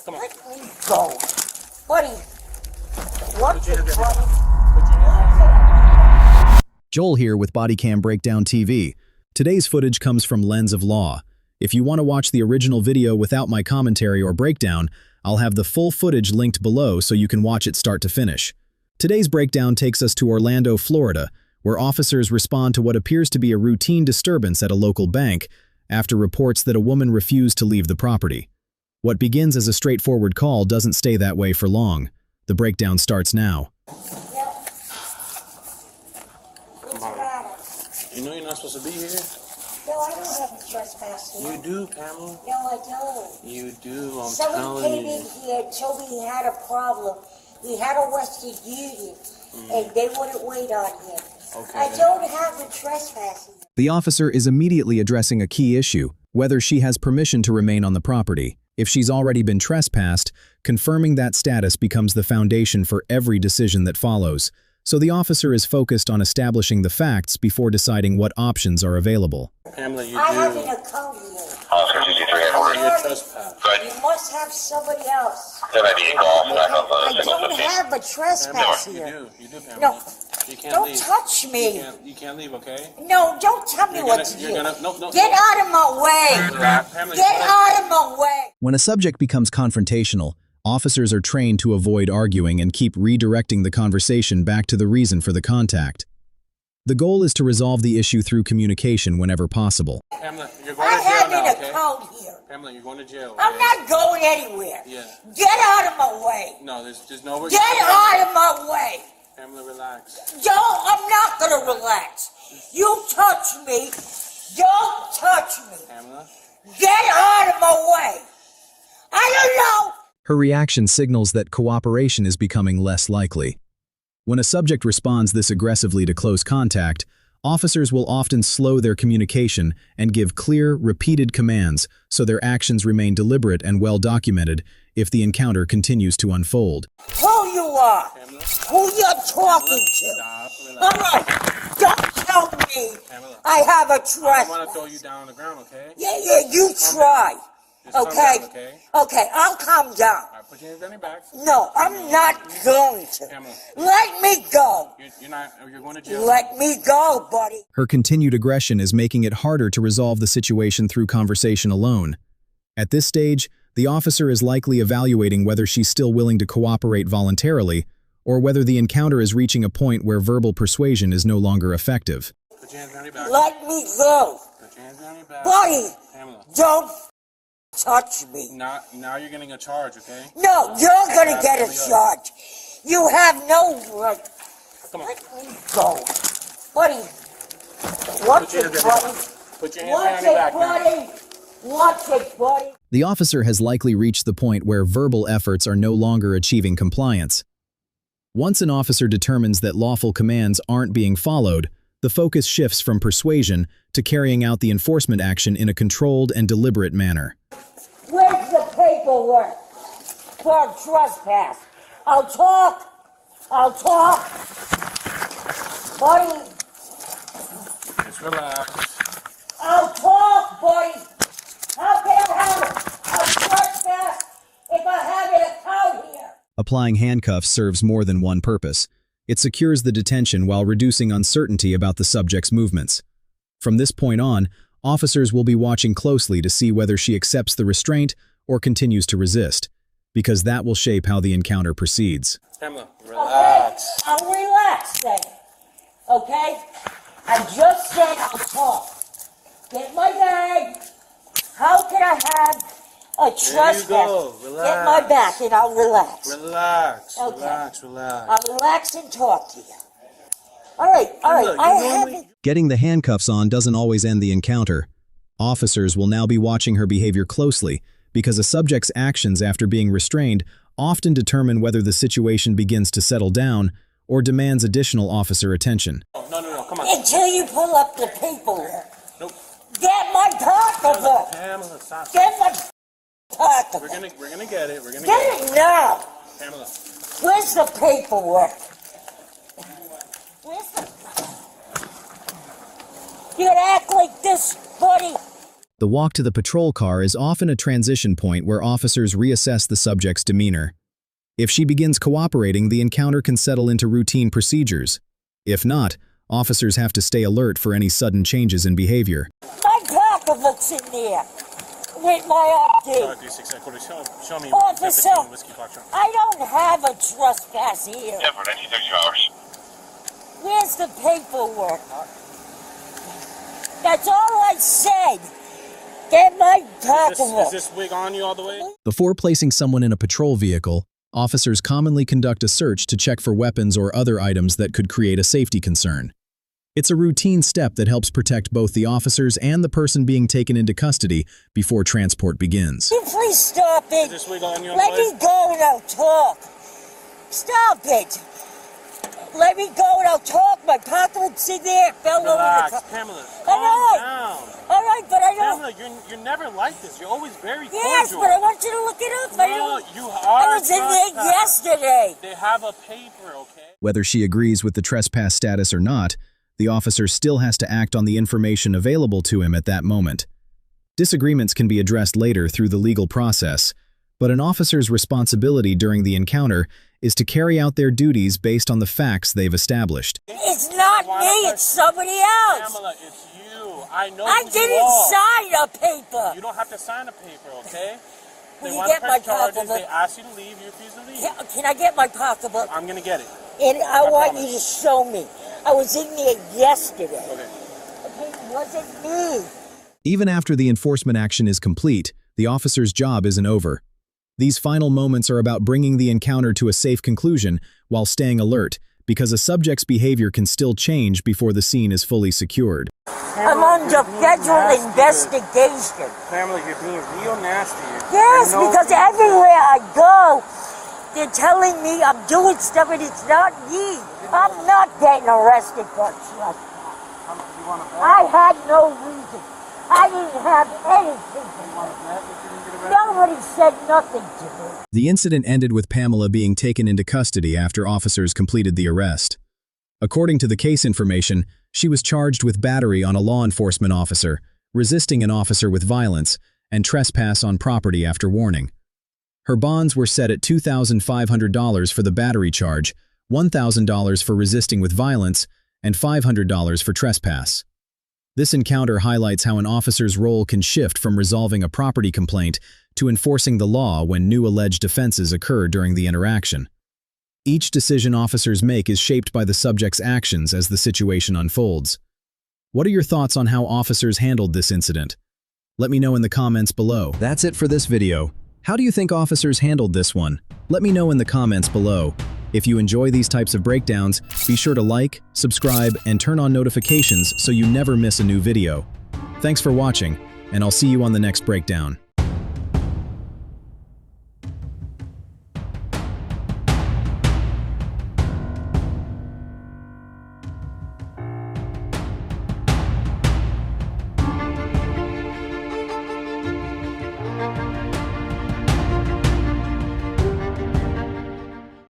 Come on. Let me go. Buddy. What the buddy? Joel here with Bodycam Breakdown TV. Today's footage comes from Lens of Law. If you want to watch the original video without my commentary or breakdown, I'll have the full footage linked below so you can watch it start to finish. Today's breakdown takes us to Orlando, Florida, where officers respond to what appears to be a routine disturbance at a local bank after reports that a woman refused to leave the property. What begins as a straightforward call doesn't stay that way for long. The breakdown starts now. You know you're not supposed to be here? No, I don't have a trespass here. You do, Pamela. No, I don't. You do, I'm Somebody telling came you. in here and told me he had a problem. He had a Western Union, and they wouldn't wait on him. Okay. I don't have a trespass here. The officer is immediately addressing a key issue, whether she has permission to remain on the property. If she's already been trespassed, confirming that status becomes the foundation for every decision that follows. So the officer is focused on establishing the facts before deciding what options are available. Pamela, you I do. have an account here. Oscar 223 headquarters. You're trespassing. Good. You must have somebody else. 1098 call, back up I signal don't 15. have a trespass You here. do, Pamela. No. You can't Don't leave. touch me. You can't leave, okay? No, don't tell me You're what gonna- to do. you're gonna- no, Get out of my way. Pamela, Get out of my way. When a subject becomes confrontational, officers are trained to avoid arguing and keep redirecting the conversation back to the reason for the contact. The goal is to resolve the issue through communication whenever possible. Pamela, you're going I to jail have now, an okay? account here. Pamela, you're going to jail. I'm okay? not going anywhere. Yeah. Get out of my way. No, there's no... Get out of my way. Pamela, relax. Don't, I'm not going to relax. You touch me. Don't touch me. Pamela? Get out of my way. I don't know. Her reaction signals that cooperation is becoming less likely. When a subject responds this aggressively to close contact, officers will often slow their communication and give clear, repeated commands so their actions remain deliberate and well documented if the encounter continues to unfold. Who you are. Pamela? Who you're talking to. Stop, All relax. right. Don't tell me Pamela. I have a I don't want to trespass. throw you down on the ground, okay? Yeah, you try. Just calm Okay? down, okay? Okay, I'll calm down. All right, put your hands on your back. No, I'm not going to. Pamela. Let me go. You're going to jail. Let me go, buddy. Her continued aggression is making it harder to resolve the situation through conversation alone. At this stage, the officer is likely evaluating whether she's still willing to cooperate voluntarily or whether the encounter is reaching a point where verbal persuasion is no longer effective. Put your hands on your back. Let me go. Put your hands on your back. Buddy, Pamela. don't touch me. Now you're getting a charge, okay? No, you're going to get a charge. You have no right. Come on. Let me go. Buddy, watch your it, hands buddy. Put your hands Watch on your it, back, man. buddy. Watch it, buddy. The officer has likely reached the point where verbal efforts are no longer achieving compliance. Once an officer determines that lawful commands aren't being followed, the focus shifts from persuasion to carrying out the enforcement action in a controlled and deliberate manner. Where's the paperwork for trespass? I'll talk. Buddy, Just relax. I'll talk, buddy. How can I have a trespass if I have an account here? Applying handcuffs serves more than one purpose. It secures the detention while reducing uncertainty about the subject's movements. From this point on, officers will be watching closely to see whether she accepts the restraint or continues to resist, because that will shape how the encounter proceeds. Pamela, Okay, relax. I'll relax then. Okay? I just said I'll talk. Get my bag. How can I have a trespass? go. Get Relax. my back and I'll relax. Relax. Okay. Relax. I'll relax and talk to you. All right. Look, I you normally- haven't. Getting the handcuffs on doesn't always end the encounter. Officers will now be watching her behavior closely because a subject's actions after being restrained often determine whether the situation begins to settle down or demands additional officer attention. Oh, no. Come on. Until you pull up the paperwork. Nope. Get my pocketbook. Pamela, stop. Get my pocketbook. We're gonna get it. We're gonna Get get it. it now. Pamela. Where's the paperwork? Where's the... You act like this, buddy. The walk to the patrol car is often a transition point where officers reassess the subject's demeanor. If she begins cooperating, the encounter can settle into routine procedures. If not, officers have to stay alert for any sudden changes in behavior. My pocketbook's in there with my ID. Show me. Officer, 15 whiskey Foxtrot. I don't have a trespass here. Yeah, for 1932 hours. Where's the paperwork? That's all I said. Get my pocketbook. Is this wig on you all the way? Before placing someone in a patrol vehicle, officers commonly conduct a search to check for weapons or other items that could create a safety concern. It's a routine step that helps protect both the officers and the person being taken into custody before transport begins. Can you please stop it? Is this wig on you on Let the way? me go and I'll talk. Stop it. Let me go and I'll talk. My pocketbook's in there. It fell over the Relax, car. Pamela. All Calm right. down. All right, but I don't. Pamela, you're never like this. You're always very Yes, cordial. but I want you to look it up. No, you are I was in there trespassing. yesterday. They have a paper, okay? Whether she agrees with the trespass status or not, the officer still has to act on the information available to him at that moment. Disagreements can be addressed later through the legal process, but an officer's responsibility during the encounter is to carry out their duties based on the facts they've established. It's not me, it's somebody else. Pamela, it's you. I know I who you didn't are. sign a paper. You don't have to sign a paper, okay? Will They you want to get my press charges. pocketbook? They ask you to leave. You refuse to leave. Can I get my pocketbook? I'm going to get it. And I want promise. you to show me. I was in there yesterday. Okay. Okay, it wasn't me. Even after the enforcement action is complete, the officer's job isn't over. These final moments are about bringing the encounter to a safe conclusion while staying alert, because a subject's behavior can still change before the scene is fully secured. I'm under federal investigation. Pamela, you're being real nasty. Yes, I know because you- everywhere I go, they're telling me I'm doing stuff and it's not me. I'm not getting arrested for trespass. You want to bet? I had no reason. I didn't have anything. Nobody said nothing to me. The incident ended with Pamela being taken into custody after officers completed the arrest. According to the case information, she was charged with battery on a law enforcement officer, resisting an officer with violence, and trespass on property after warning. Her bonds were set at $2,500 for the battery charge, $1,000 for resisting with violence, and $500 for trespass. This encounter highlights how an officer's role can shift from resolving a property complaint to enforcing the law when new alleged offenses occur during the interaction. Each decision officers make is shaped by the subject's actions as the situation unfolds. What are your thoughts on how officers handled this incident? Let me know in the comments below. That's it for this video. How do you think officers handled this one? Let me know in the comments below. If you enjoy these types of breakdowns, be sure to like, subscribe, and turn on notifications so you never miss a new video. Thanks for watching, and I'll see you on the next breakdown.